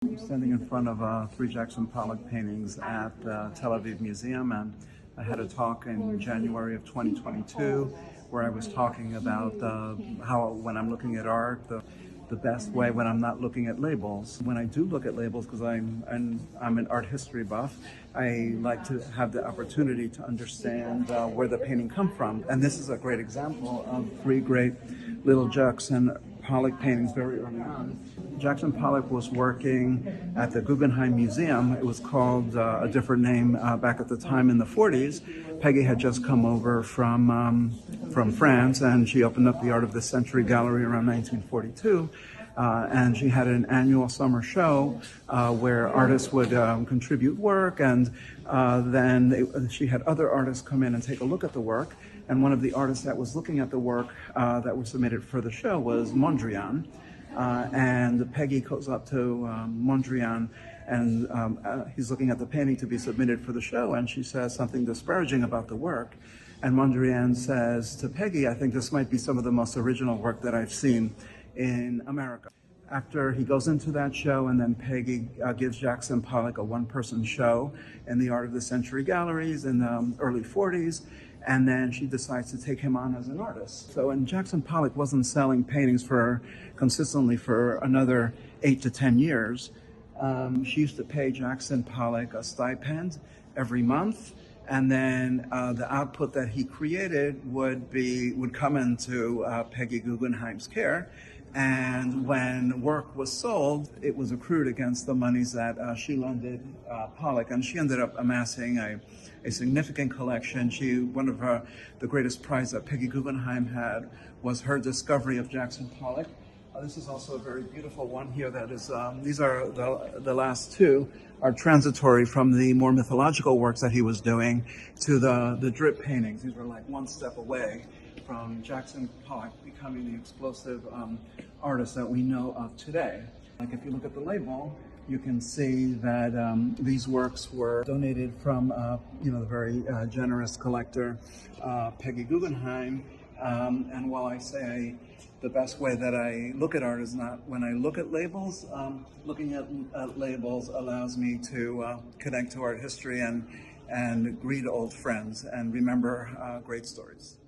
I'm standing in front of 3 Jackson Pollock paintings at the Tel Aviv Museum, and I had a talk in January of 2022 where I was talking about how when I'm looking at art, the best way when I'm not looking at labels. When I do look at labels, because I'm an art history buff, I like to have the opportunity to understand where the painting come from. And this is a great example of 3 great little Jackson Pollock paintings very early on. Jackson Pollock was working at the Guggenheim Museum. It was called a different name back at the time in the 40s. Peggy had just come over from France, and she opened up the Art of the Century Gallery around 1942. And she had an annual summer show where artists would contribute work, and then she had other artists come in and take a look at the work. And one of the artists that was looking at the work that was submitted for the show was Mondrian. And Peggy goes up to Mondrian, and he's looking at the painting to be submitted for the show, and she says something disparaging about the work. And Mondrian says to Peggy, "I think this might be some of the most original work that I've seen in America." After he goes into that show, and then Peggy gives Jackson Pollock a one-person show in the Art of the Century galleries in the early 40s, and then she decides to take him on as an artist. So, and Jackson Pollock wasn't selling paintings consistently for another 8 to 10 years. She used to pay Jackson Pollock a stipend every month, and then the output that he created would come into Peggy Guggenheim's care. And when work was sold, it was accrued against the monies that she lended Pollock, and she ended up amassing a significant collection. One of the greatest prize that Peggy Guggenheim had was her discovery of Jackson Pollock. This is also a very beautiful one here. That is, these are the last two are transitory from the more mythological works that he was doing to the drip paintings. These were like one step away from Jackson Pollock becoming the explosive artist that we know of today. Like if you look at the label, you can see that these works were donated from the very generous collector Peggy Guggenheim. And while I say the best way that I look at art is not when I look at labels, looking at labels allows me to connect to art history and greet old friends and remember great stories.